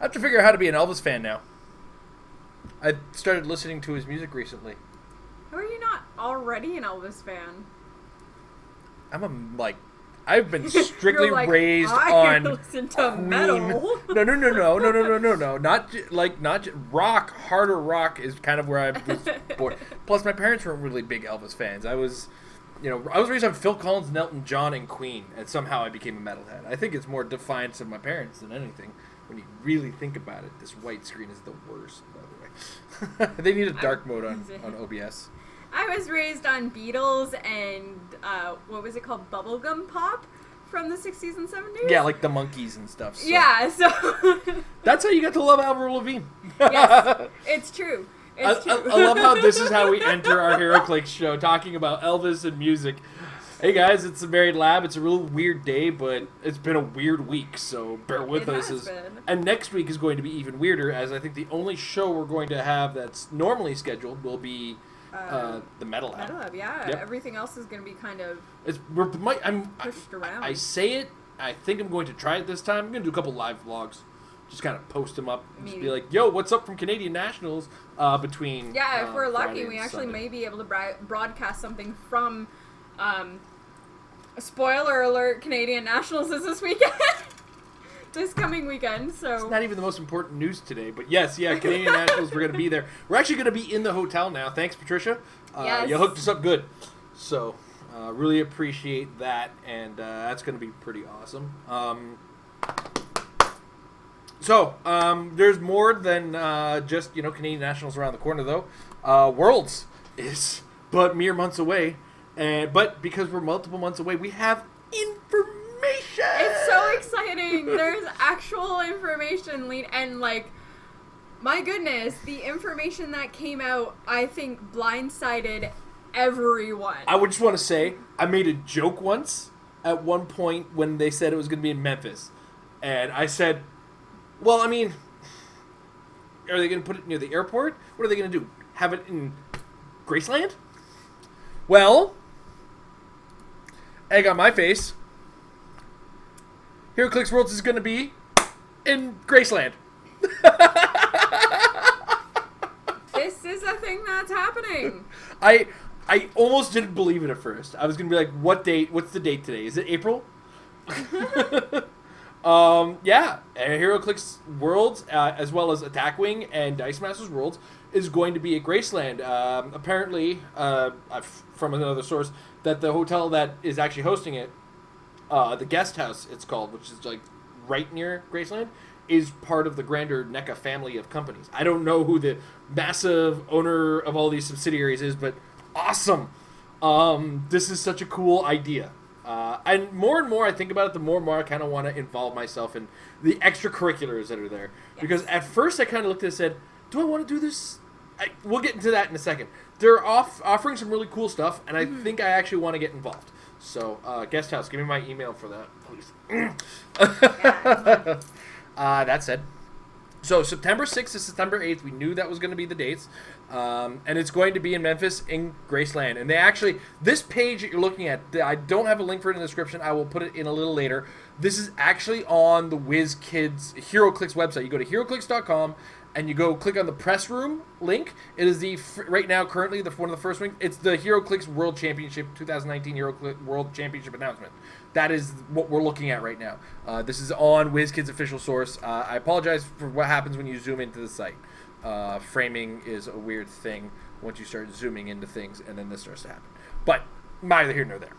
have to figure out how to be an Elvis fan now. I started listening to his music recently. How are you not already an Elvis fan? I've been strictly like, raised I on listen to Queen. metal. No. Not rock. Harder rock is kind of where I was born. Plus, my parents weren't really big Elvis fans. I was raised on Phil Collins, Elton John, and Queen, and somehow I became a metalhead. I think it's more defiance of my parents than anything. When you really think about it, this white screen is the worst, by the way. They need a dark mode on OBS. I was raised on Beatles and, what was it called? Bubblegum pop from the 60s and 70s? Yeah, like the Monkees and stuff. So. Yeah, so... That's how you got to love Avril Lavigne. Yes, it's true. I love how this is how we enter our Heroclix show, talking about Elvis and music. Hey guys, it's the Married Lab. It's a real weird day, but it's been a weird week, so bear with us. And next week is going to be even weirder, as I think the only show we're going to have that's normally scheduled will be the Metal Lab. Metal Lab, yeah. Yep. Everything else is going to be kind of pushed around. I say it. I think I'm going to try it this time. I'm going to do a couple live vlogs. Just kind of post them up and just be like, yo, what's up from Canadian Nationals between if we're lucky, Friday we and actually Sunday. may be able to broadcast something from... spoiler alert, Canadian Nationals is this weekend. This coming weekend, so... It's not even the most important news today, but yes, Canadian Nationals, we're going to be there. We're actually going to be in the hotel now. Thanks, Patricia. Yes. You hooked us up good. So, really appreciate that, and that's going to be pretty awesome. There's more than just, Canadian Nationals around the corner, though. Worlds is but mere months away. But because we're multiple months away, we have information. It's so exciting. There's actual information, and my goodness, the information that came out, I think, blindsided everyone. I would just want to say, I made a joke once at one point when they said it was going to be in Memphis, and I said, well, I mean, are they going to put it near the airport? What are they going to do? Have it in Graceland? Well, egg on my face. Heroclix Worlds is going to be in Graceland. This is a thing that's happening. I almost didn't believe it at first. I was going to be like, what date? What's the date today? Is it April? Heroclix Worlds, as well as Attack Wing and Dice Masters Worlds, is going to be at Graceland. Apparently, from another source, that the hotel that is actually hosting it, the Guest House, it's called, which is right near Graceland, is part of the grander NECA family of companies. I don't know who the massive owner of all these subsidiaries is, but awesome. This is such a cool idea. And more I think about it, the more and more I kind of want to involve myself in the extracurriculars that are there. Yes. Because at first I kind of looked at it and said, do I want to do this? We'll get into that in a second. They're offering some really cool stuff, and I think I actually want to get involved. So, Guest House, give me my email for that, please. That said, so September 6th to September 8th, we knew that was going to be the dates. And it's going to be in Memphis in Graceland. And they actually, this page that you're looking at, I don't have a link for it in the description. I will put it in a little later. This is actually on the WizKids Heroclix website. You go to heroclix.com and you go click on the press room link. It is right now, currently, one of the first links. It's the Heroclix World Championship 2019 Heroclix World Championship announcement. That is what we're looking at right now. This is on WizKids' official source. I apologize for what happens when you zoom into the site. Framing is a weird thing once you start zooming into things, and then this starts to happen. But neither here nor there.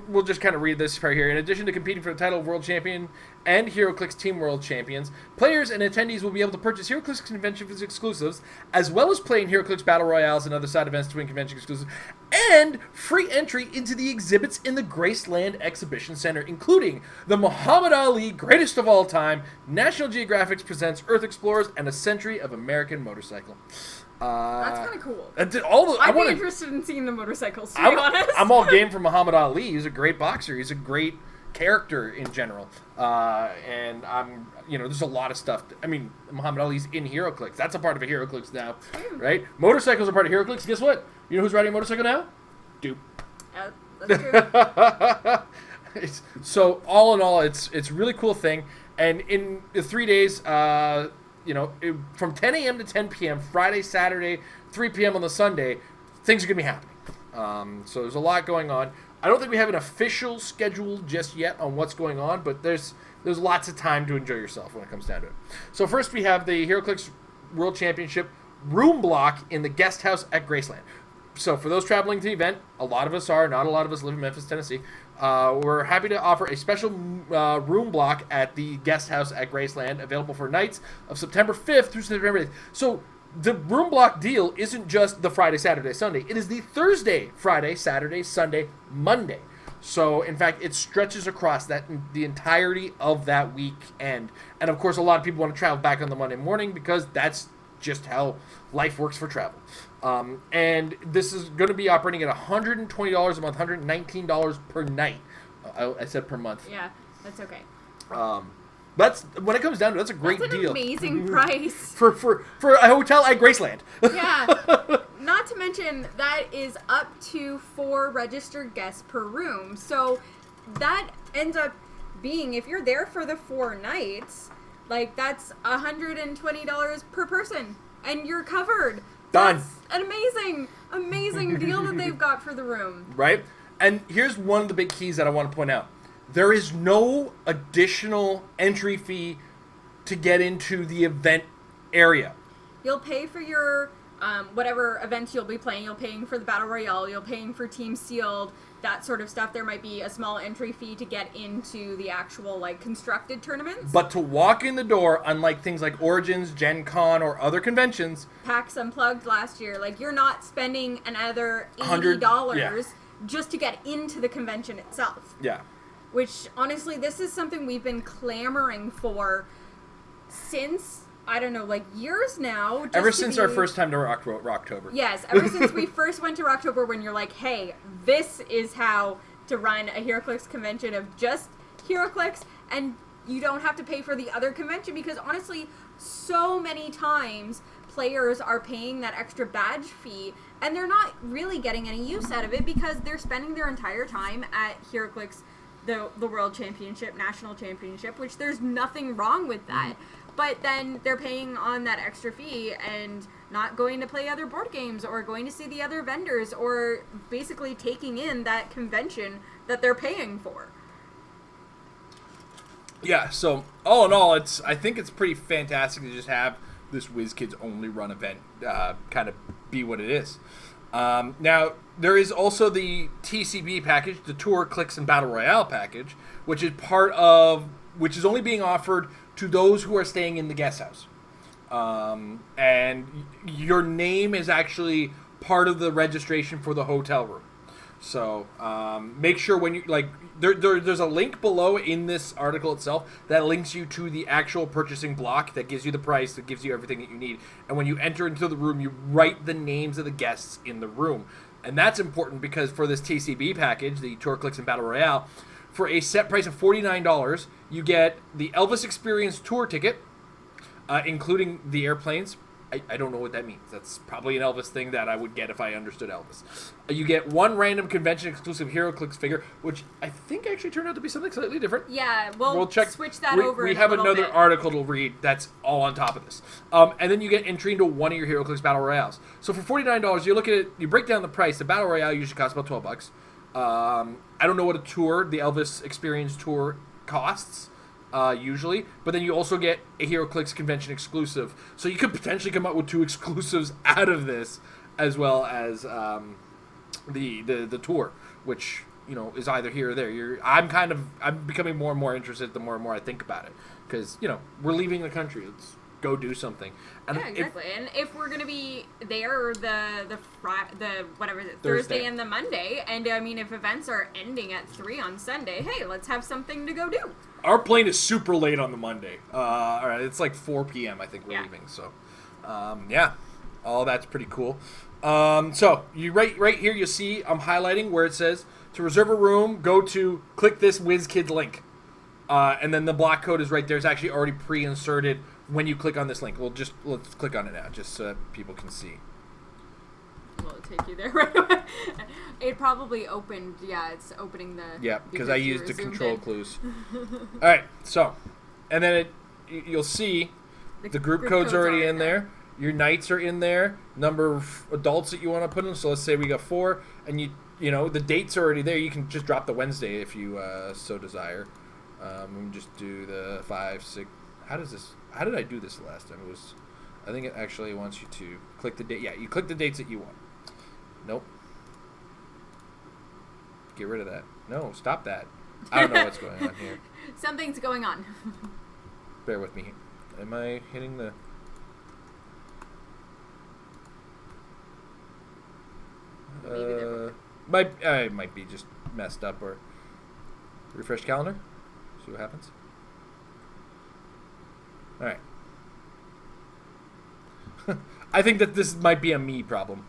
We'll just kind of read this right here. In addition to competing for the title of World Champion and Heroclix Team World Champions, players and attendees will be able to purchase Heroclix Convention exclusives, as well as playing Heroclix Battle Royales and other side events to win convention exclusives, and free entry into the exhibits in the Graceland Exhibition Center, including the Muhammad Ali Greatest of All Time, National Geographic Presents Earth Explorers, and a Century of American Motorcycle. That's kind of cool. I'd be interested in seeing the motorcycles, to be honest. I'm all game for Muhammad Ali. He's a great boxer. He's a great character in general. And I'm, there's a lot of stuff. Muhammad Ali's in Heroclix. That's a part of a Heroclix now, right? Motorcycles are part of Heroclix. Guess what? You know who's riding a motorcycle now? Dupe. That's true. So all in all, it's a really cool thing. And in the 3 days, from 10 a.m. to 10 p.m., Friday, Saturday, 3 p.m. on the Sunday, things are going to be happening. So there's a lot going on. I don't think we have an official schedule just yet on what's going on, but there's lots of time to enjoy yourself when it comes down to it. So first we have the Heroclix World Championship room block in the guest house at Graceland. So for those traveling to the event, a lot of us are, not a lot of us live in Memphis, Tennessee. We're happy to offer a special room block at the guest house at Graceland, available for nights of September 5th through September 8th. So the room block deal isn't just the Friday, Saturday, Sunday. It is the Thursday, Friday, Saturday, Sunday, Monday. So, in fact, it stretches across the entirety of that weekend. And, of course, a lot of people want to travel back on the Monday morning because that's just how life works for travel. And this is going to be operating at $120 a month, $119 per night. I said per month. Yeah, that's okay. That's when it comes down to it, that's a great deal. That's an deal. amazing price. For a hotel at Graceland. Yeah. Not to mention that is up to 4 registered guests per room. So that ends up being, if you're there for the 4 nights, like that's $120 per person. And you're covered. Done. That's an amazing deal that they've got for the room. Right? And here's one of the big keys that I want to point out. There is no additional entry fee to get into the event area. You'll pay for your whatever events you'll be playing. You'll paying for the Battle Royale. You'll paying for Team Sealed, that sort of stuff. There might be a small entry fee to get into the actual constructed tournaments. But to walk in the door, unlike things like Origins, Gen Con, or other conventions... PAX Unplugged last year, you're not spending another $80 just to get into the convention itself. Yeah. Which, honestly, this is something we've been clamoring for since, I don't know, years now. Ever since our first time to Rocktober. Yes, ever since we first went to Rocktober, when you're like, hey, this is how to run a Heroclix convention of just Heroclix, and you don't have to pay for the other convention, because honestly, so many times players are paying that extra badge fee, and they're not really getting any use out of it because they're spending their entire time at Heroclix, the World Championship, National Championship, which there's nothing wrong with that. But then they're paying on that extra fee and not going to play other board games or going to see the other vendors or basically taking in that convention that they're paying for. Yeah, so all in all, I think it's pretty fantastic to just have this WizKids only run event kind of be what it is. Now, there is also the TCB package, the Tour, Clicks, and Battle Royale package, which is only being offered to those who are staying in the guest house. And your name is actually part of the registration for the hotel room. So make sure when you there's a link below in this article itself that links you to the actual purchasing block that gives you the price, that gives you everything that you need. And when you enter into the room, you write the names of the guests in the room. And that's important because for this TCB package, the Tour, Clicks, and Battle Royale, for a set price of $49, you get the Elvis Experience Tour ticket, including the airplanes. I don't know what that means. That's probably an Elvis thing that I would get if I understood Elvis. You get 1 random convention-exclusive HeroClix figure, which I think actually turned out to be something slightly different. Yeah, we'll switch that over We in have a little another bit. article to read that's all on top of this. And then you get entry into one of your HeroClix Battle Royales. So for $49, you look at it, you break down the price. The Battle Royale usually costs about $12. I don't know what a tour, the Elvis Experience Tour, costs. Usually, but then you also get a HeroClix convention exclusive, so you could potentially come up with 2 exclusives out of this, as well as the tour, which is either here or there. I'm becoming more and more interested the more and more I think about it, because we're leaving the country. Let's go do something. And yeah, exactly. And if we're gonna be there Thursday and the Monday, and I mean if events are ending at 3 on Sunday, hey, let's have something to go do. Our plane is super late on the Monday. All right, it's 4 p.m. I think we're leaving. So, all that's pretty cool. So you right here, you'll see I'm highlighting where it says to reserve a room. Go to click this WizKids link, and then the block code is right there. It's actually already pre-inserted when you click on this link. Let's click on it now, just so that people can see. Will it take you there right away? It probably opened. Yeah, it's opening the. Yeah, because I used the control clues. All right, so, and then you'll see the group code's already in there. Your knights are in there. Number of adults that you want to put in. So let's say we got 4, and you know the dates are already there. You can just drop the Wednesday if you so desire. And just do the 5, 6. How did I do this last time? I think it actually wants you to click the date. Yeah, you click the dates that you want. Nope. Get rid of that. No, stop that. I don't know what's going on here. Something's going on. Bear with me. Am I hitting the... I might be just messed up or... Refresh calendar. See what happens. Alright. I think that this might be a me problem.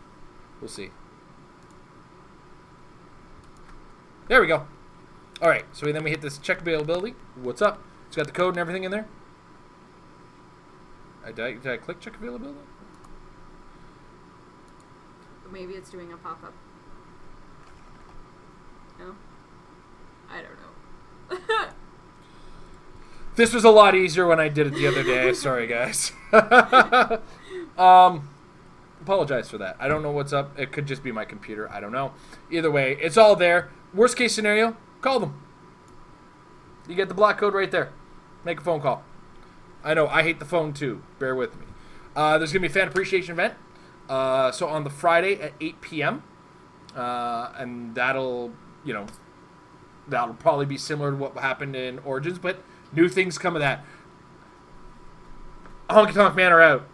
We'll see. There we go. Alright, so then we hit this check availability. What's up? It's got the code and everything in there. Did I click check availability? Maybe it's doing a pop-up. No? I don't know. This was a lot easier when I did it the other day. Sorry, guys. Apologize for that. I don't know what's up. It could just be my computer. I don't know. Either way, it's all there. Worst case scenario, call them. You get the block code right there. Make a phone call. I know, I hate the phone too. Bear with me. There's going to be a fan appreciation event. So on the Friday at 8 p.m. And that'll probably be similar to what happened in Origins, but new things come of that. Honky Tonk Man are out.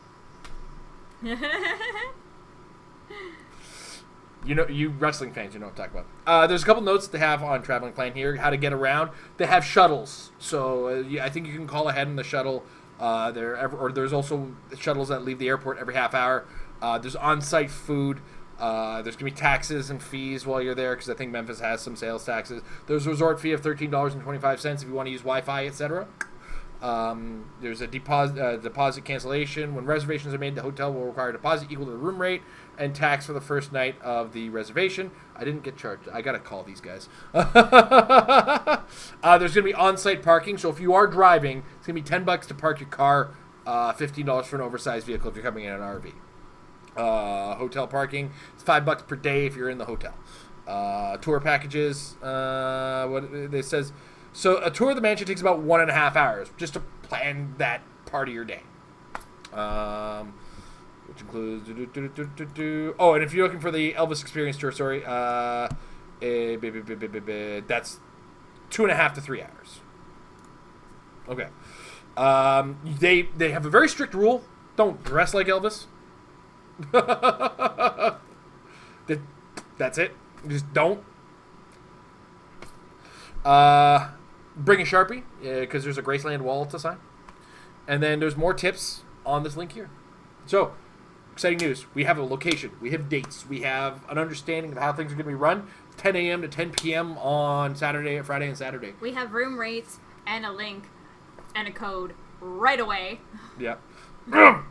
You wrestling fans, you know what I'm talking about. There's a couple notes they have on Traveling Plan here, how to get around. They have shuttles, so I think you can call ahead in the shuttle. There's also shuttles that leave the airport every half hour. There's on-site food. There's going to be taxes and fees while you're there because I think Memphis has some sales taxes. There's a resort fee of $13.25 if you want to use Wi-Fi, etc. There's a deposit cancellation. When reservations are made, the hotel will require a deposit equal to the room rate and tax for the first night of the reservation. I didn't get charged. I got to call these guys. There's going to be on-site parking. So if you are driving, it's going to be $10 to park your car, $15 for an oversized vehicle if you're coming in an RV. Hotel parking, it's $5 per day if you're in the hotel. Tour packages, what it says. So a tour of the mansion takes about 1.5 hours just to plan that part of your day. Which includes oh, and if you're looking for the Elvis Experience tour, sorry, that's 2.5 to 3 hours. Okay. They have a very strict rule: don't dress like Elvis. That's it. Just don't. Bring a Sharpie, because there's a Graceland wall to sign. And then there's more tips on this link here. So, exciting news. We have a location. We have dates. We have an understanding of how things are going to be run. 10 a.m. to 10 p.m. on Friday and Saturday. We have room rates and a link and a code right away. Yep. But,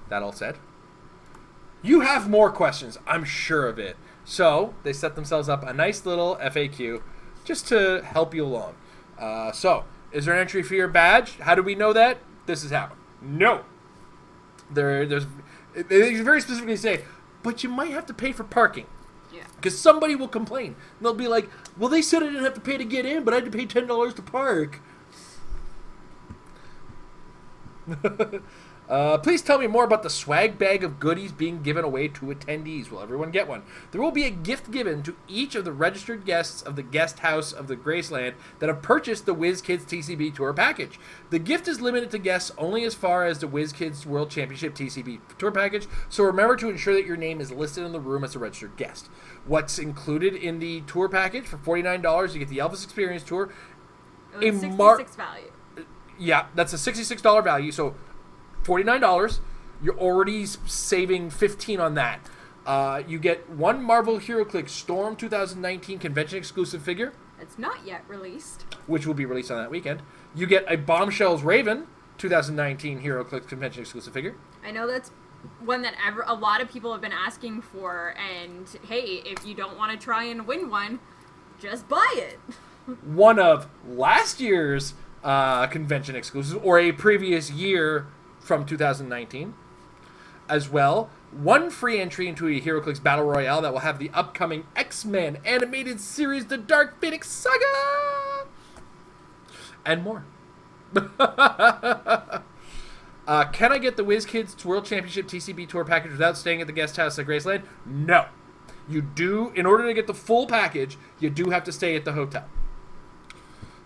that all said, you have more questions. I'm sure of it. So, they set themselves up a nice little FAQ just to help you along. So, is there an entry fee or badge? How do we know that? This is how. No. They very specifically say, but you might have to pay for parking. Yeah. Because somebody will complain. And they'll be like, well, they said I didn't have to pay to get in, but I had to pay $10 to park. Please tell me more about the swag bag of goodies being given away to attendees. Will everyone get one? There will be a gift given to each of the registered guests of the guest house of the Graceland that have purchased the WizKids TCB Tour package. The gift is limited to guests only as far as the WizKids World Championship TCB Tour package, so remember to ensure that your name is listed in the room as a registered guest. What's included in the tour package? For $49, you get the Elvis Experience Tour. A $66 value. Yeah, that's a $66 value, so $49, you're already saving $15 on that. You get one Marvel Heroclix Storm 2019 convention exclusive figure. It's not yet released. Which will be released on that weekend. You get a Bombshells Raven 2019 Heroclix convention exclusive figure. I know that's one that a lot of people have been asking for, and hey, if you don't want to try and win one, just buy it. One of last year's convention exclusives, or a previous year from 2019. As well, one free entry into a Heroclix Battle Royale that will have the upcoming X-Men animated series, The Dark Phoenix Saga! And more. Can I get the WizKids World Championship TCB Tour package without staying at the guest house at Graceland? No. You do, in order to get the full package, you do have to stay at the hotel.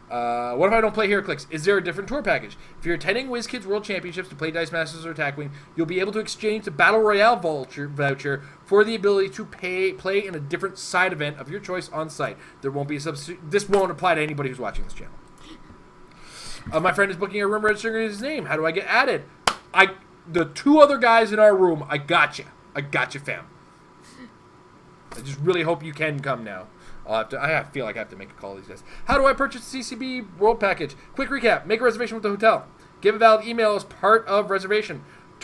What if I don't play Heroclix? Is there a different tour package? If you're attending WizKids World Championships to play Dice Masters or Attack Wing, you'll be able to exchange the Battle Royale voucher for the ability to play in a different side event of your choice on site. There won't be a substitute. This won't apply to anybody who's watching this channel. My friend is booking a room registering his name. How do I get added? The two other guys in our room, I got you. I got you, fam. I just really hope you can come now. I feel like I have to make a call to these guys. How do I purchase the CCB World Package? Quick recap. Make a reservation with the hotel. Give a valid email as part of reservation. The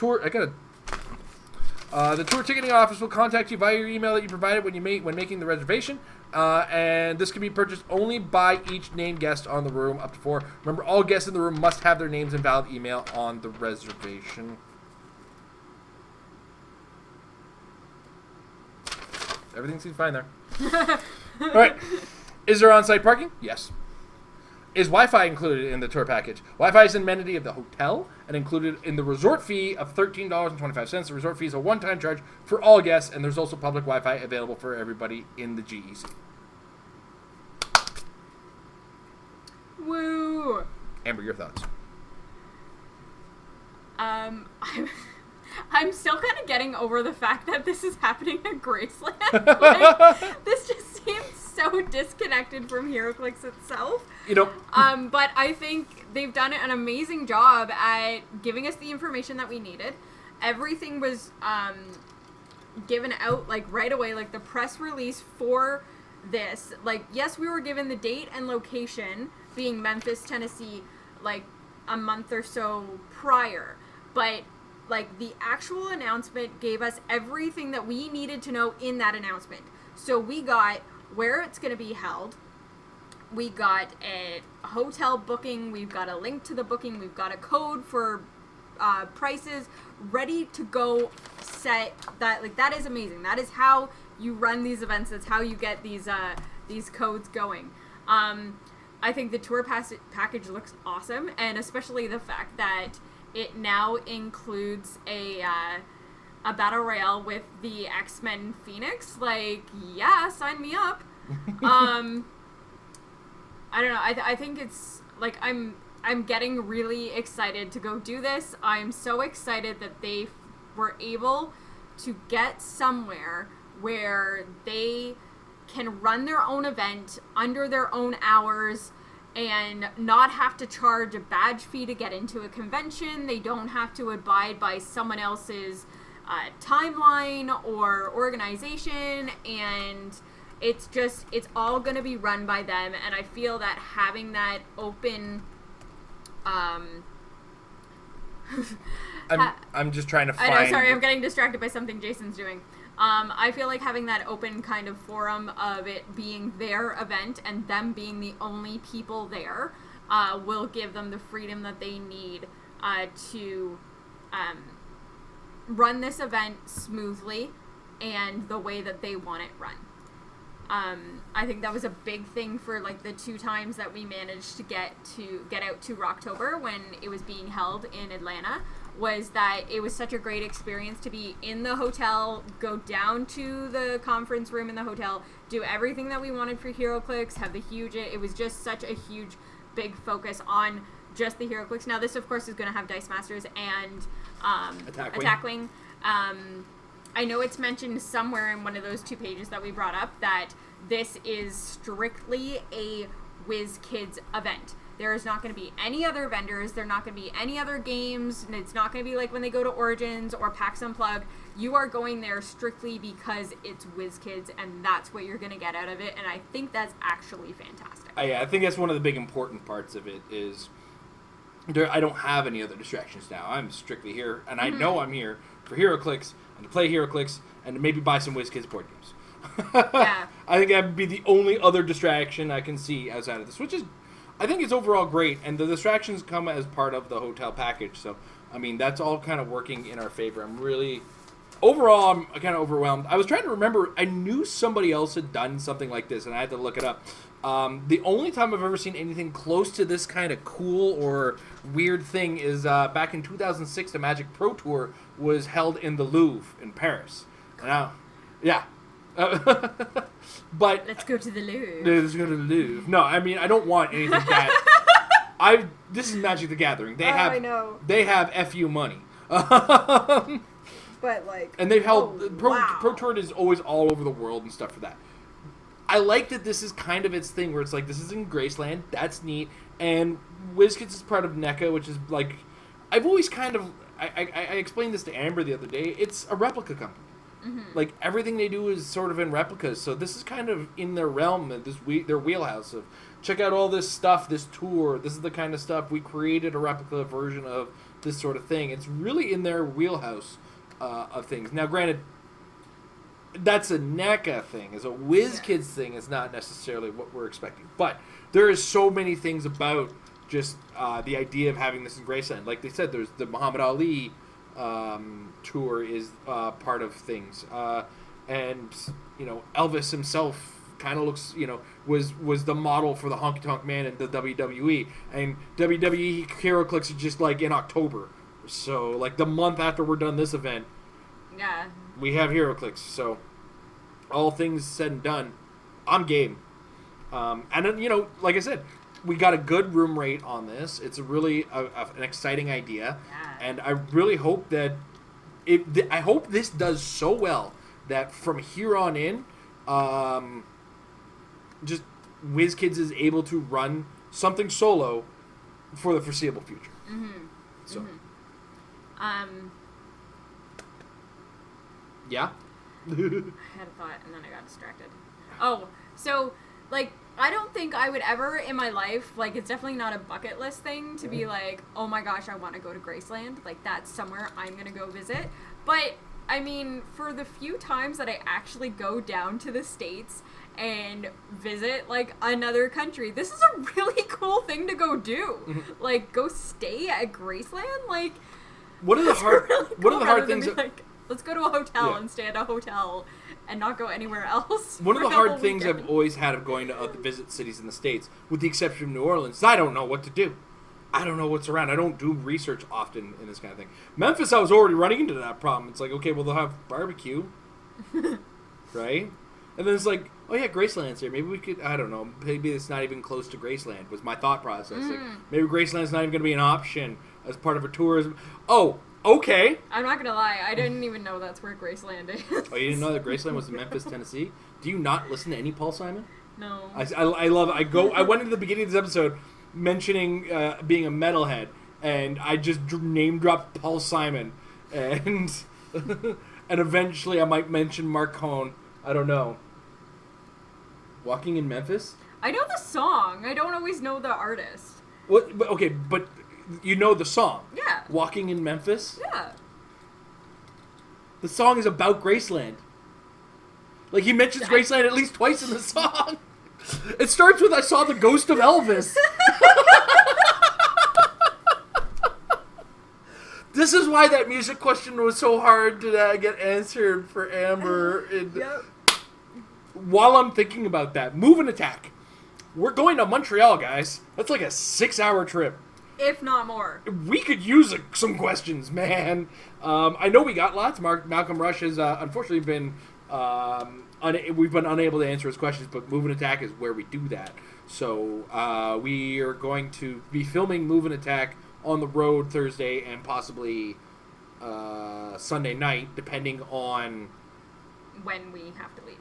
tour ticketing office will contact you via your email that you provided when making the reservation. And this can be purchased only by each named guest on the room, up to 4. Remember, all guests in the room must have their names and valid email on the reservation. Everything seems fine there. All right. Is there on-site parking? Yes. Is Wi-Fi included in the tour package? Wi-Fi is an amenity of the hotel and included in the resort fee of $13.25. The resort fee is a one-time charge for all guests, and there's also public Wi-Fi available for everybody in the GEC. Woo! Amber, your thoughts? I'm still kind of getting over the fact that this is happening at Graceland. Like, this just seems so disconnected from Heroclix itself. You know. But I think they've done an amazing job at giving us the information that we needed. Everything was given out like right away, like the press release for this. Like, yes, we were given the date and location, being Memphis, Tennessee, like a month or so prior, but like the actual announcement gave us everything that we needed to know in that announcement. So we got where it's going to be held. We got a hotel booking. We've got a link to the booking. We've got a code for prices ready to go set. That is amazing. That is how you run these events. That's how you get these codes going. I think the tour package looks awesome, and especially the fact that it now includes a battle royale with the X-Men Phoenix. Like, yeah, sign me up. I don't know. I think it's like I'm getting really excited to go do this. I'm so excited that they were able to get somewhere where they can run their own event under their own hours and not have to charge a badge fee to get into a convention. They don't have to abide by someone else's timeline or organization, and it's all going to be run by them. And I feel that having that open I'm just trying to find... I know, sorry, I'm getting distracted by something Jason's doing. I feel like having that open kind of forum of it being their event and them being the only people there will give them the freedom that they need to run this event smoothly and the way that they want it run. I think that was a big thing for like the 2 times that we managed to get out to Rocktober when it was being held in Atlanta, was that it was such a great experience to be in the hotel, go down to the conference room in the hotel, do everything that we wanted for Heroclix, have the huge, it was just such a huge, big focus on just the Heroclix. Now this, of course, is going to have Dice Masters and Attack Wing. I know it's mentioned somewhere in one of those 2 pages that we brought up that this is strictly a WizKids event. There is not going to be any other vendors. There are not going to be any other games. And it's not going to be like when they go to Origins or PAX Unplugged. You are going there strictly because it's WizKids, and that's what you're going to get out of it. And I think that's actually fantastic. I think that's one of the big important parts of it is I don't have any other distractions now. I'm strictly here, and I know I'm here for Heroclix and to play Heroclix and to maybe buy some WizKids board games. Yeah. I think that would be the only other distraction I can see outside of this, which is, I think it's overall great, and the distractions come as part of the hotel package. So, I mean, that's all kind of working in our favor. Overall, I'm kind of overwhelmed. I was trying to remember, I knew somebody else had done something like this, and I had to look it up. The only time I've ever seen anything close to this kind of cool or weird thing is back in 2006, the Magic Pro Tour was held in the Louvre in Paris. Now, yeah. But let's go to the Louvre. Let's go to the Louvre. No, I mean, I don't want anything that... This is Magic the Gathering. I know. They have FU money. But, like... And they've held... Pro Tour is always all over the world and stuff for that. I like that this is kind of its thing, where it's like, this is in Graceland, that's neat, and WizKids is part of NECA, which is, like... I've always kind of... I explained this to Amber the other day. It's a replica company. Mm-hmm. Like, everything they do is sort of in replicas, so this is kind of in their realm, their wheelhouse of, check out all this stuff, this tour, this is the kind of stuff, we created a replica version of this sort of thing. It's really in their wheelhouse of things. Now, granted, that's a NECA thing. As a WizKids thing, it's not necessarily what we're expecting. But there is so many things about just the idea of having this in Graceland. Like they said, there's the Muhammad Ali tour is part of things. And, you know, Elvis himself kind of looks, you know, was the model for the Honky Tonk Man in the WWE. And WWE Heroclix is just like in October. So, like, the month after we're done this event, we have Heroclix. So, all things said and done, I'm game. And then, you know, like I said, we got a good room rate on this. It's a really an exciting idea. Yeah. And I really hope that I hope this does so well that from here on in, just WizKids is able to run something solo for the foreseeable future. Mm-hmm. So. Mm-hmm. Yeah? I had a thought and then I got distracted. Oh, so, like, I don't think I would ever in my life, like, it's definitely not a bucket list thing to be like, oh my gosh, I want to go to Graceland. Like, that's somewhere I'm going to go visit. But, I mean, for the few times that I actually go down to the States and visit, like, another country, this is a really cool thing to go do. Mm-hmm. Like, go stay at Graceland? Like... What are the hard things? Like, let's go to a hotel and stay at a hotel and not go anywhere else. One of the hard things I've always had of going to visit cities in the States, with the exception of New Orleans, is I don't know what to do. I don't know what's around. I don't do research often in this kind of thing. Memphis, I was already running into that problem. It's like, okay, well, they'll have barbecue, right? And then it's like, oh yeah, Graceland's here. Maybe we could, I don't know, maybe it's not even close to Graceland, was my thought process. Like, maybe Graceland's not even going to be an option as part of a tourism. Oh, okay. I'm not going to lie. I didn't even know that's where Graceland is. Oh, you didn't know that Graceland was in Memphis, Tennessee? Do you not listen to any Paul Simon? No. I love it. I went into the beginning of this episode mentioning being a metalhead, and I just name dropped Paul Simon, and and eventually I might mention Mark Cohn. I don't know. Walking in Memphis? I know the song. I don't always know the artist. What? Okay, but you know the song. Yeah. Walking in Memphis? Yeah. The song is about Graceland. Like, he mentions Graceland at least twice in the song. It starts with, I saw the ghost of Elvis. This is why that music question was so hard to get answered for Amber. Yep. While I'm thinking about that, Move and Attack. We're going to Montreal, guys. That's like a 6-hour trip. If not more. We could use some questions, man. I know we got lots. Malcolm Rush has unfortunately been... we've been unable to answer his questions, but Move and Attack is where we do that. So we are going to be filming Move and Attack on the road Thursday and possibly Sunday night, depending on... when we have to leave.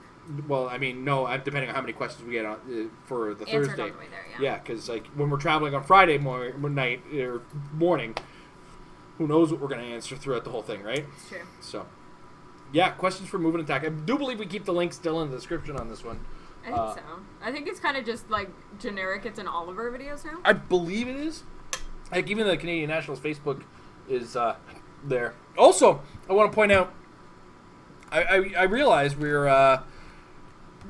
Well, I mean, no, depending on how many questions we get on, for the Answered Thursday. On the way there, yeah, because like when we're traveling on Friday night or morning, who knows what we're going to answer throughout the whole thing, right? It's true. So, yeah, questions for Move and Attack. I do believe we keep the link still in the description on this one. I think so. I think it's kind of just like generic. It's in all of our videos now. I believe it is. Like even the Canadian Nationals Facebook is there. Also, I want to point out, I realize we're,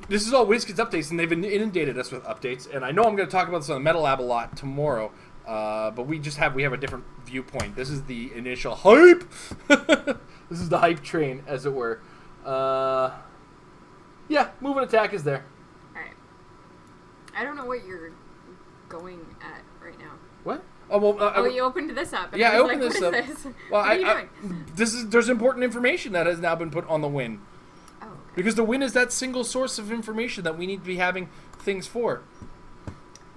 this is all WizKids updates, and they've inundated us with updates, and I know I'm going to talk about this on the Metal Lab a lot tomorrow, but we have a different viewpoint. This is the initial hype. This is the hype train, as it were. Yeah, move and attack is there. Alright. I don't know what you're going at right now. What? Oh, well, you opened this up. And yeah, I was opened like, this what up. is this? Well, what are you doing? There's important information that has now been put on the win. Oh, okay. Because the win is that single source of information that we need to be having things for.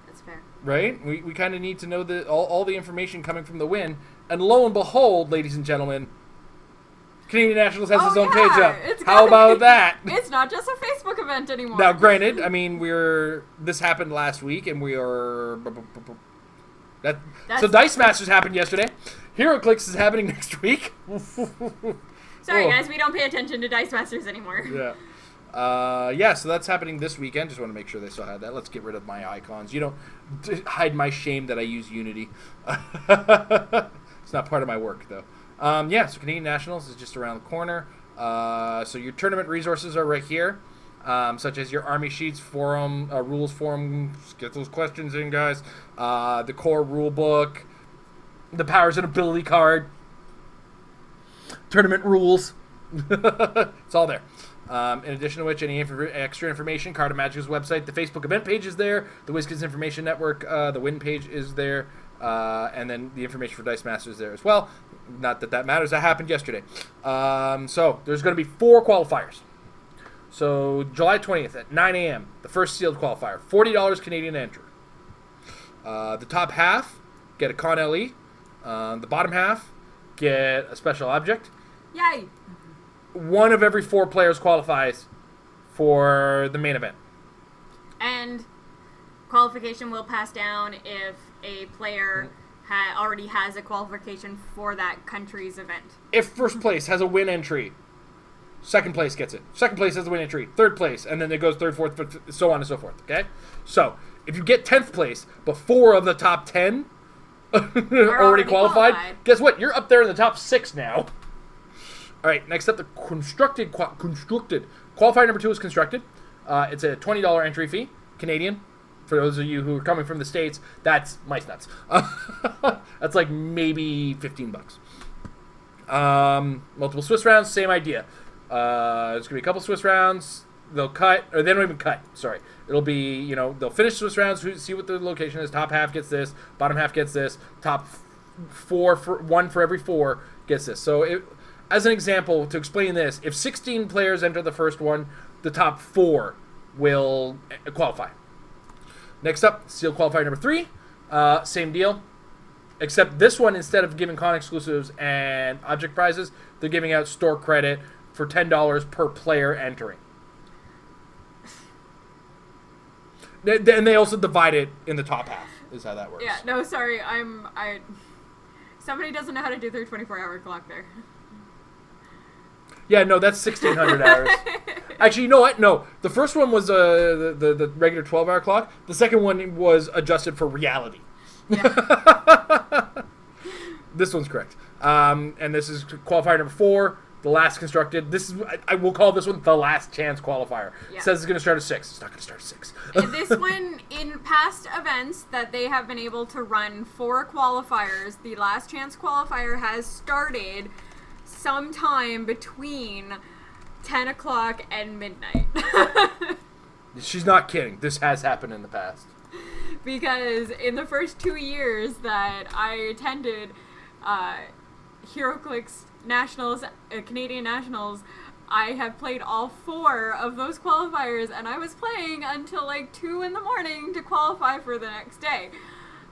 That's fair. Right? We kind of need to know all the information coming from the win. And lo and behold, ladies and gentlemen, Canadian Nationals has its own page up. How about that? It's not just a Facebook event anymore. Now, granted, I mean, this happened last week, and we are... So Dice Masters happened yesterday. Heroclix is happening next week. Sorry, guys, we don't pay attention to Dice Masters anymore. Yeah. So that's happening this weekend. Just want to make sure they still had that. Let's get rid of my icons. You don't hide my shame that I use Unity. It's not part of my work, though. So Canadian Nationals is just around the corner. So your tournament resources are right here. Such as your Army Sheets forum, rules forum, get those questions in, guys. The core rule book, the powers and ability card, tournament rules. It's all there. In addition to which, any extra information, Card of Magic's website, the Facebook event page is there, the WizKids Information Network, the win page is there, and then the information for Dice Masters is there as well. Not that matters, that happened yesterday. So there's going to be 4 qualifiers. So, July 20th at 9 a.m., the first sealed qualifier, $40 Canadian entry. The top half, get a Con LE. The bottom half, get a special object. Yay! 1 of every 4 players qualifies for the main event. And qualification will pass down if a player already has a qualification for that country's event. If first place has a win entry, second place gets it. Second place has a win entry. Third place, and then it goes third, fourth, fifth, so on and so forth. Okay? So, if you get 10th place, but 4 of the top 10 already qualified, guess what? You're up there in the top 6 now. All right, next up, the constructed. Qualifier number 2 is constructed. It's a $20 entry fee, Canadian. For those of you who are coming from the States, that's mice nuts. That's like maybe $15. Multiple Swiss rounds, same idea. There's going to be a couple Swiss rounds. They'll cut, or they don't even cut, sorry. It'll be, they'll finish Swiss rounds, see what the location is. Top half gets this, bottom half gets this. Top 1 for every 4 gets this. So, as an example, to explain this, if 16 players enter the first one, the top 4 will qualify. Next up, sealed qualifier number 3. Same deal. Except this one, instead of giving con exclusives and object prizes, they're giving out store credit for $10 per player entering. And they also divide it in the top half, is how that works. Yeah, no, sorry, somebody doesn't know how to do their 24-hour clock there. Yeah, no, that's 1,600 hours. Actually, you know what? No, the first one was the regular 12-hour clock. The second one was adjusted for reality. Yeah. This one's correct. And this is qualifier number 4, the last constructed. This is, I will call this one the last chance qualifier. Yeah. It says it's going to start at 6. It's not going to start at 6. This one, in past events that they have been able to run 4 qualifiers, the last chance qualifier has started sometime between 10 o'clock and midnight. She's not kidding. This has happened in the past. Because in the first 2 years that I attended Heroclix Nationals, Canadian Nationals, I have played all 4 of those qualifiers, and I was playing until like 2 in the morning to qualify for the next day.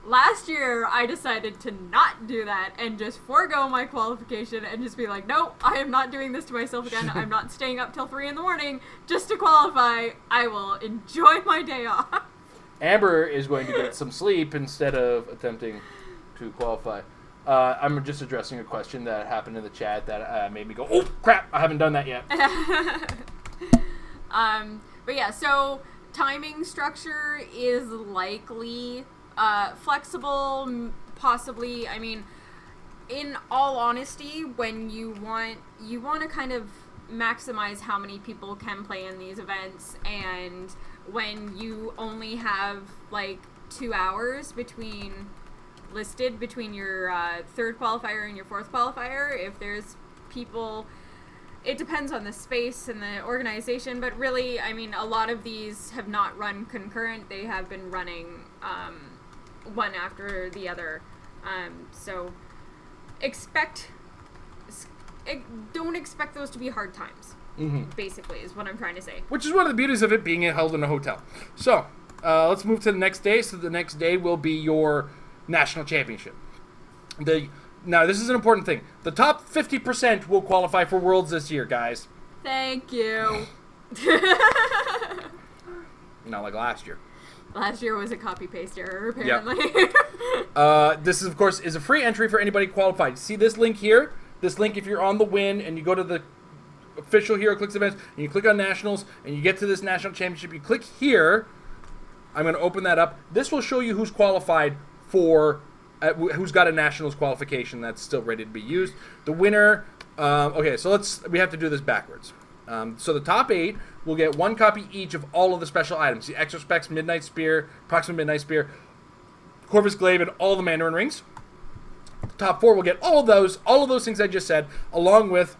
Last year, I decided to not do that and just forego my qualification and just be like, nope, I am not doing this to myself again. I'm not staying up till 3 in the morning just to qualify. I will enjoy my day off. Amber is going to get some sleep instead of attempting to qualify. I'm just addressing a question that happened in the chat that made me go, oh, crap, I haven't done that yet. But yeah, so timing structure is likely flexible, possibly. I mean, in all honesty, when you want to kind of maximize how many people can play in these events, and when you only have like 2 hours listed between your third qualifier and your fourth qualifier, if there's people, it depends on the space and the organization, but really, I mean, a lot of these have not run concurrent. They have been running one after the other. So don't expect those to be hard times, basically, is what I'm trying to say. Which is one of the beauties of it being held in a hotel. So, let's move to the next day. So the next day will be your national championship. Now, this is an important thing. The top 50% will qualify for Worlds this year, guys. Thank you. Not like last year. Last year was a copy-paste error, apparently. Yep. This, of course, is a free entry for anybody qualified. See this link here? This link, if you're on the win and you go to the official Heroclix events and you click on Nationals and you get to this national championship, you click here. I'm going to open that up. This will show you who's qualified for, who's got a Nationals qualification that's still ready to be used. The winner, okay, so we have to do this backwards. So the top 8 will get 1 copy each of all of the special items. The Extra Specs Midnight Spear, Proxima Midnight Spear, Corvus Glaive, and all the Mandarin Rings. The top 4 will get all of those things I just said, along with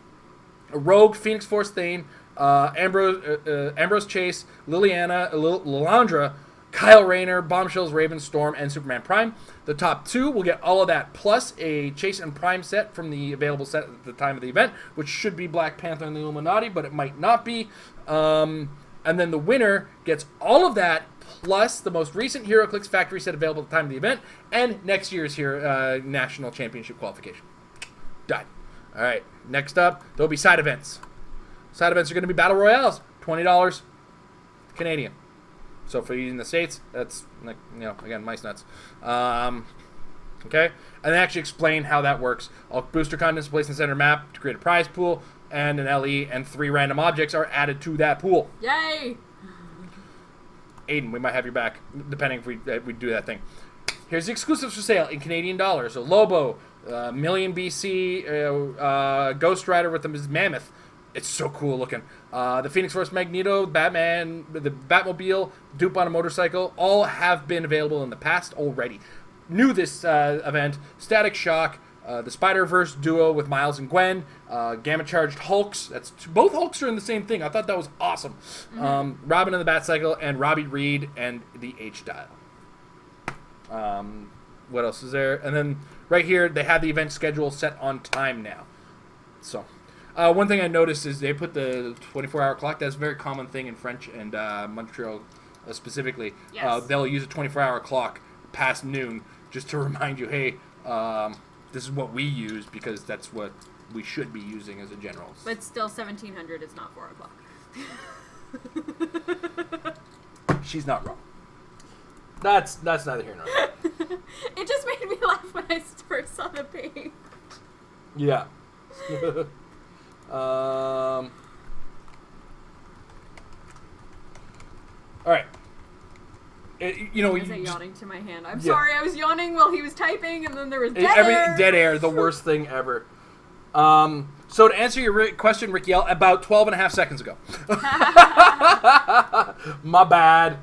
a Rogue, Phoenix Force Thane, Ambrose Chase, Liliana, Lilandra, Kyle Rayner, Bombshells, Raven, Storm, and Superman Prime. The top 2 will get all of that, plus a Chase and Prime set from the available set at the time of the event, which should be Black Panther and the Illuminati, but it might not be. And then the winner gets all of that, plus the most recent Heroclix factory set available at the time of the event, and next year's National Championship qualification. Done. All right, next up, there'll be side events. Side events are going to be Battle Royales, $20 Canadian. So for you in the States, that's, like, again, mice nuts. Okay? And they actually explain how that works. All booster contents placed in the center map to create a prize pool, and an LE, and 3 random objects are added to that pool. Yay! Aiden, we might have your back, depending if we do that thing. Here's the exclusives for sale in Canadian dollars. So Lobo, Million BC, Ghost Rider with his mammoth. It's so cool looking. The Phoenix Force Magneto, Batman, the Batmobile, Dupe on a motorcycle, all have been available in the past already. New this event, Static Shock, the Spider-Verse duo with Miles and Gwen, Gamma Charged Hulks. Both Hulks are in the same thing. I thought that was awesome. Robin and the Batcycle, and Robbie Reed and the H-Dial. What else is there? And then right here, they have the event schedule set on time now. So, one thing I noticed is they put the 24-hour clock. That's a very common thing in French and Montreal specifically. Yes. They'll use a 24-hour clock past noon just to remind you, hey, this is what we use because that's what we should be using as a general. But still, 1700 is not 4 o'clock. She's not wrong. That's neither here nor there. It just made me laugh when I first saw the page. Yeah. All right. Was yawning to my hand? I'm sorry, I was yawning while he was typing, and then there was dead air. Dead air, the worst thing ever. So to answer your question, Rick Yell, about 12 and a half seconds ago. My bad.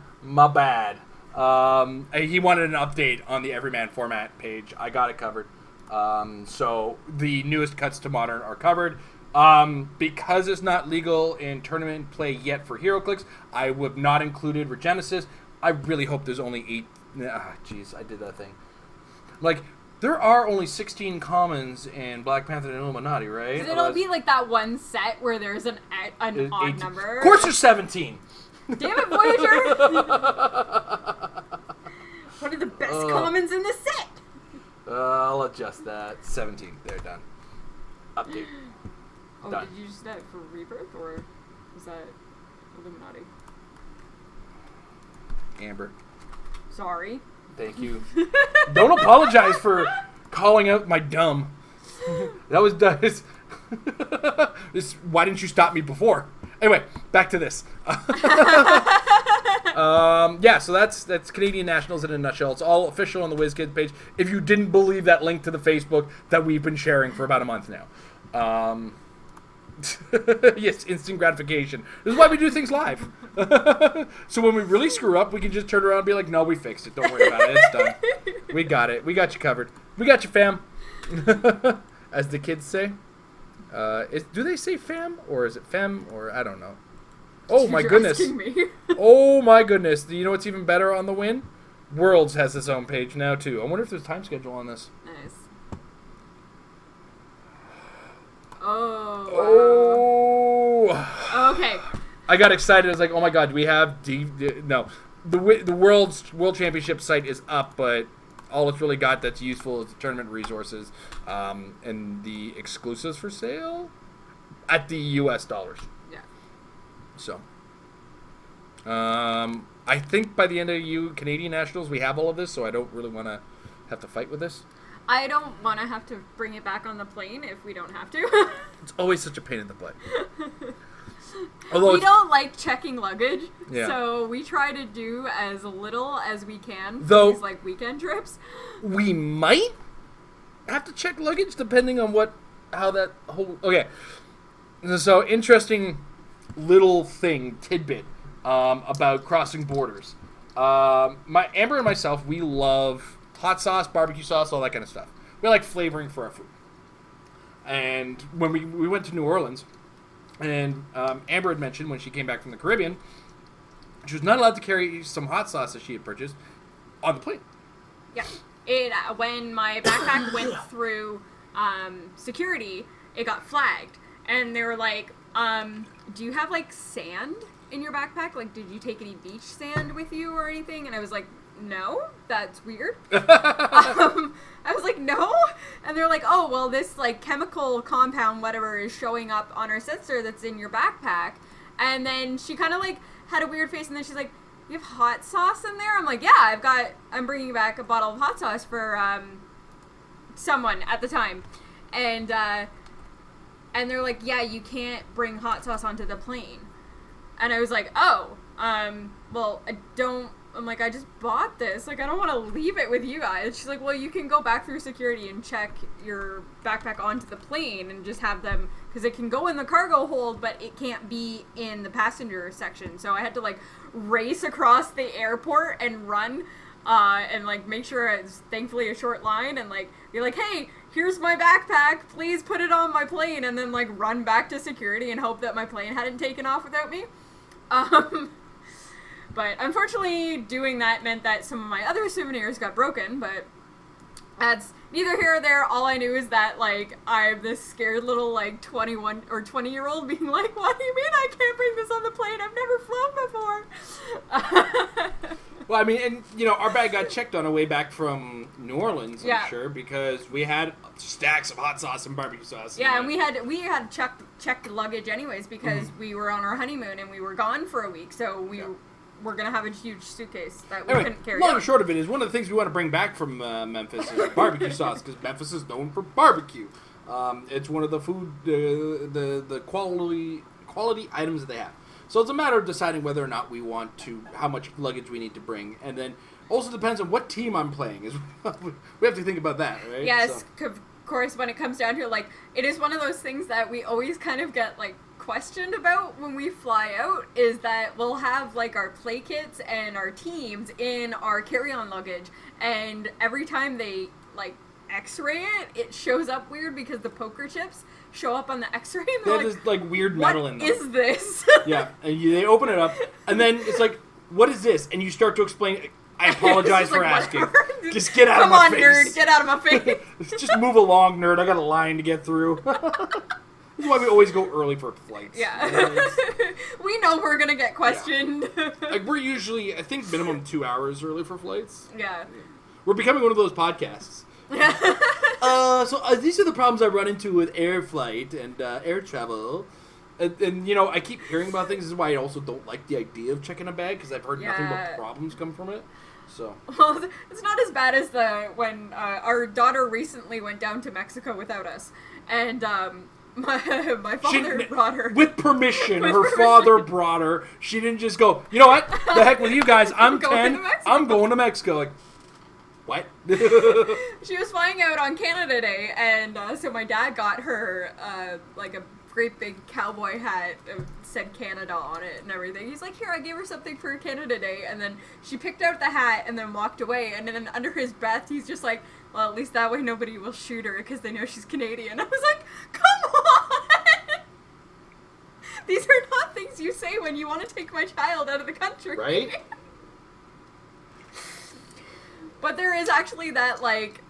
He wanted an update on the Everyman format page. I got it covered. So the newest cuts to Modern are covered. Because it's not legal in tournament play yet for Heroclix, I would not included Regenesis. I really hope there's only 8. Jeez, I did that thing. Like, there are only 16 commons in Black Panther and Illuminati, right? It'll be like that one set where there's an odd 18. number. Of course there's 17. Damn it, Voyager! One of the best commons in the set! I'll adjust that. 17. They're done. Update. Oh, done. Did you use that for Rebirth, or was that Illuminati? Amber. Sorry. Thank you. Don't apologize for calling out my dumb. That was why didn't you stop me before? Anyway, back to this. Yeah, so that's Canadian Nationals in a nutshell. It's all official on the WizKids page. If you didn't believe that link to the Facebook that we've been sharing for about a month now. Yes, instant gratification. This is why we do things live. So when we really screw up, we can just turn around and be like, no, we fixed it. Don't worry about it. It's done. We got it. We got you covered. We got you, fam. As the kids say. Do they say fam? Or is it fem? Or I don't know. Oh, my goodness. Oh, my goodness. Do you know what's even better on the win? Worlds has its own page now, too. I wonder if there's a time schedule on this. Nice. Oh. Okay. I got excited. I was like, oh, my God, do we have... No. The World Championship site is up, but all it's really got that's useful is the tournament resources and the exclusives for sale at the U.S. dollars. Yeah. So, I think by the end of Canadian Nationals, we have all of this, so I don't really want to have to fight with this. I don't want to have to bring it back on the plane if we don't have to. It's always such a pain in the butt. We don't like checking luggage, yeah. So we try to do as little as we can for Though, these like weekend trips. We might have to check luggage depending on how that whole... Okay, so interesting little tidbit about crossing borders. Amber and myself, we love hot sauce, barbecue sauce, all that kind of stuff. We like flavoring for our food. And when we went to New Orleans, and Amber had mentioned when she came back from the Caribbean, she was not allowed to carry some hot sauce that she had purchased on the plane. Yeah. When my backpack went through security, it got flagged. And they were like, do you have, like, sand in your backpack? Like, did you take any beach sand with you or anything? And I was like, no, that's weird. I was like, no? And they're like, oh, well, this, like, chemical compound, whatever, is showing up on our sensor that's in your backpack. And then she kind of, like, had a weird face, and then she's like, you have hot sauce in there? I'm like, yeah, I'm bringing back a bottle of hot sauce for, someone at the time. And they're like, yeah, you can't bring hot sauce onto the plane. And I was like, oh, well, I'm like, I just bought this. Like, I don't want to leave it with you guys. She's like, well, you can go back through security and check your backpack onto the plane and just have them, because it can go in the cargo hold, but it can't be in the passenger section. So I had to, like, race across the airport and run and, like, make sure it's thankfully a short line and, like, be like, hey, here's my backpack. Please put it on my plane. And then, like, run back to security and hope that my plane hadn't taken off without me. But unfortunately, doing that meant that some of my other souvenirs got broken, but that's neither here or there. All I knew is that, like, I'm this scared little, like, 21 or 20-year-old being like, what do you mean I can't bring this on the plane? I've never flown before. Well, I mean, and, you know, our bag got checked on our way back from New Orleans, I'm sure, because we had stacks of hot sauce and barbecue sauce. Yeah, and we had checked luggage anyways because we were on our honeymoon and we were gone for a week, so we... Yeah. We're going to have a huge suitcase that we couldn't carry long and short of it is one of the things we want to bring back from Memphis is barbecue sauce, because Memphis is known for barbecue. It's one of the food, the quality items that they have. So it's a matter of deciding whether or not we want to, how much luggage we need to bring. And then also depends on what team I'm playing. We have to think about that, right? Yes, of course, when it comes down to it, like, it is one of those things that we always kind of get, like, questioned about when we fly out, is that we'll have, like, our play kits and our teams in our carry-on luggage, and every time they, like, x-ray it shows up weird because the poker chips show up on the x-ray and they're like, this, like, weird metal in them. What is this? Yeah, and they open it up, and then it's like, what is this? And you start to explain, I apologize for asking. Just get out of my face. Come on, nerd, get out of my face. Just move along, nerd. I got a line to get through. This is why we always go early for flights. Yeah. We know we're going to get questioned. Yeah. Like, we're usually, I think, minimum 2 hours early for flights. Yeah. We're becoming one of those podcasts. So these are the problems I run into with air flight and air travel. And, you know, I keep hearing about things. This is why I also don't like the idea of checking a bag, because I've heard nothing but problems come from it. So. Well, it's not as bad as when our daughter recently went down to Mexico without us. And My father brought her. With permission, her father brought her. She didn't just go, you know what? The heck with you guys. I'm 10. I'm going to Mexico. Like, what? She was flying out on Canada Day, and so my dad got her like a great big cowboy hat that said Canada on it and everything. He's like, here, I gave her something for Canada Day, and then she picked out the hat and then walked away, and then under his breath, he's just like, well, at least that way nobody will shoot her because they know she's Canadian. I was like, come on! These are not things you say when you want to take my child out of the country. Right? But there is actually that, like,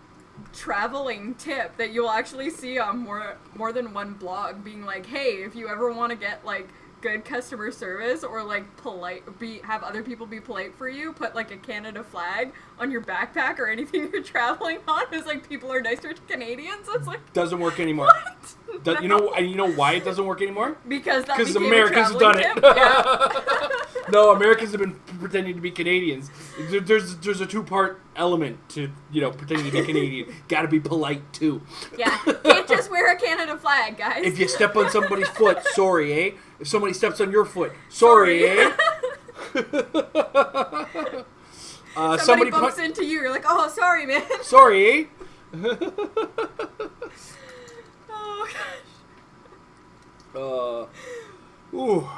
traveling tip that you'll actually see on more than one blog being like, hey, if you ever want to get, like, good customer service or, like, have other people be polite for you, put, like, a Canada flag on your backpack or anything you're traveling on. It's like, people are nicer to Canadians. It's like, doesn't work anymore. What? No. You know why it doesn't work anymore? Because Americans have done it. Yeah. No, Americans have been pretending to be Canadians. There's a two-part element to, pretending to be Canadian. Gotta be polite, too. Yeah. Can't just wear a Canada flag, guys. If you step on somebody's foot, sorry, eh? If somebody steps on your foot, sorry, eh? Somebody bumps into you, you're like, oh, sorry, man. Sorry, eh? Oh, gosh. Ooh.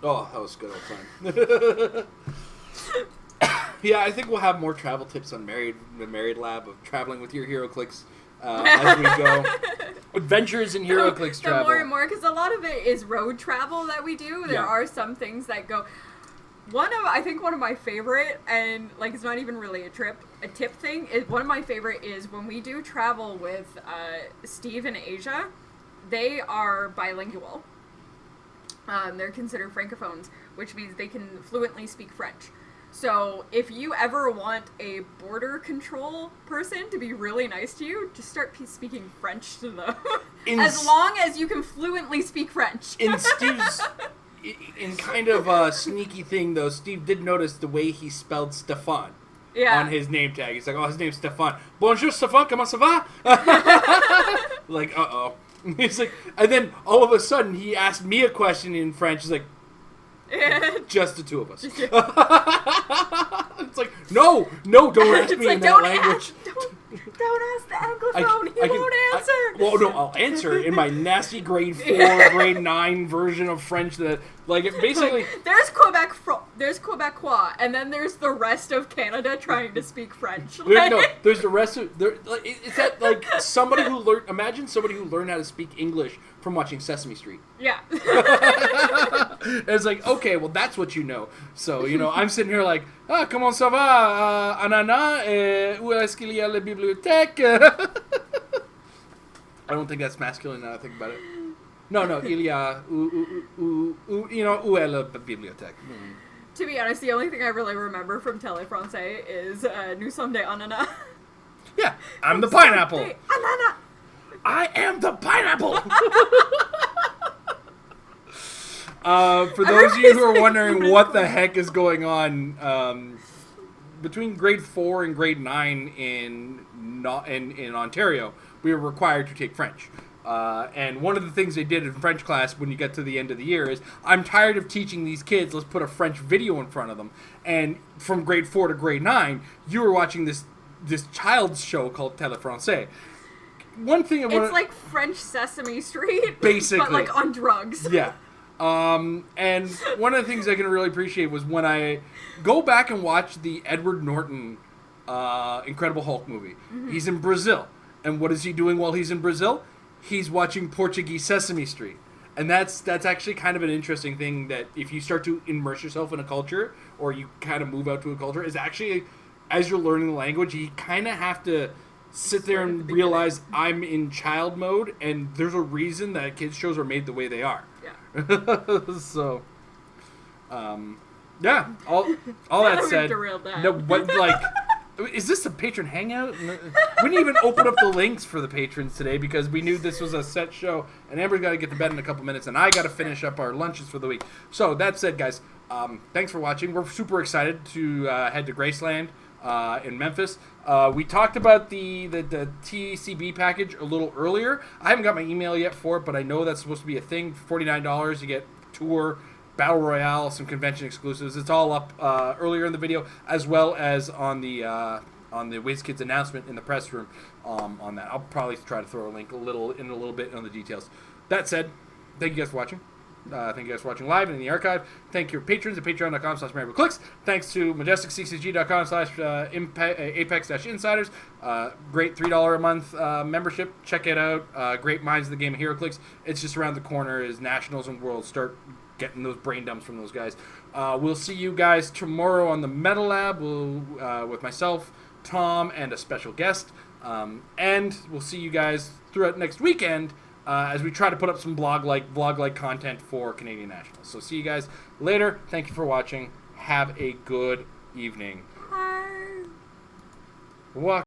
Oh, that was good old time. Yeah, I think we'll have more travel tips on the Married Lab of traveling with your Heroclix as we go. Adventures in Heroclix travel. More and more, because a lot of it is road travel that we do. There are some things that go. I think one of my favorite, and like it's not even really a tip thing. One of my favorite is when we do travel with Steve and Asia. They are bilingual. They're considered francophones, which means they can fluently speak French. So if you ever want a border control person to be really nice to you, just start speaking French to them. As long as you can fluently speak French. In Steve's... In kind of a sneaky thing, though, Steve did notice the way he spelled Stefan on his name tag. He's like, oh, his name's Stefan. Bonjour, Stefan, comment ça va? Like, uh-oh. He's like, and then all of a sudden he asked me a question in French. He's like, just the two of us. It's like, no, don't ask me in that language. Don't ask the Anglophone. He won't answer. Well, no, I'll answer in my nasty grade 4, grade 9 version of French that, like, it basically... There's Quebecois, and then there's the rest of Canada trying to speak French. There's the rest of... It's that, like, somebody who learned... Imagine somebody who learned how to speak English from watching Sesame Street. Yeah. And it's like, okay, well, that's what you know. So, I'm sitting here like, comment ça va, Anana, où est-ce qu'il y a la bibliothèque? I don't think that's masculine now I think about it. No, il y a, où est la bibliothèque? To be honest, the only thing I really remember from Télé Français is Nous sommes des ananas. Yeah, I'm the pineapple. Ananas. I am the pineapple! For those of you who are wondering what the heck is going on, between grade 4 and grade 9 in Ontario, we were required to take French. And one of the things they did in French class when you get to the end of the year is, I'm tired of teaching these kids, let's put a French video in front of them. And from grade 4 to grade 9, you were watching this child's show called Télé Français. One thing it's like French Sesame Street, basically, but like on drugs. Yeah. And one of the things I can really appreciate was when I go back and watch the Edward Norton Incredible Hulk movie. Mm-hmm. He's in Brazil. And what is he doing while he's in Brazil? He's watching Portuguese Sesame Street. And that's actually kind of an interesting thing that if you start to immerse yourself in a culture or you kind of move out to a culture, is actually, as you're learning the language, you kind of have to sit there and realize I'm in child mode, and there's a reason that kids shows are made the way they are. Yeah. So, yeah. All that said, no, but like, is this a patron hangout? We didn't even open up the links for the patrons today because we knew this was a set show, and Amber's got to get to bed in a couple minutes, and I got to finish up our lunches for the week. So that said, guys, thanks for watching. We're super excited to head to Graceland. in Memphis. We talked about the TCB package a little earlier. I haven't got my email yet for it, but I know that's supposed to be a thing. $49, you get tour, Battle Royale, some convention exclusives. It's all up earlier in the video, as well as on the WizKids announcement in the press room on that. I'll probably try to throw a link a little bit on the details. That said, thank you guys for watching. Thank you guys for watching live and in the archive. Thank your patrons at patreon.com/MaribleClicks. Thanks to majesticccg.com/Apex-Insiders. Great $3 a month membership. Check it out. Great minds of the game of Heroclix. It's just around the corner as Nationals and Worlds start getting those brain dumps from those guys. We'll see you guys tomorrow on the Metal Lab with myself, Tom, and a special guest. And we'll see you guys throughout next weekend as we try to put up some vlog-like content for Canadian Nationals. So see you guys later. Thank you for watching. Have a good evening. Bye. Walk.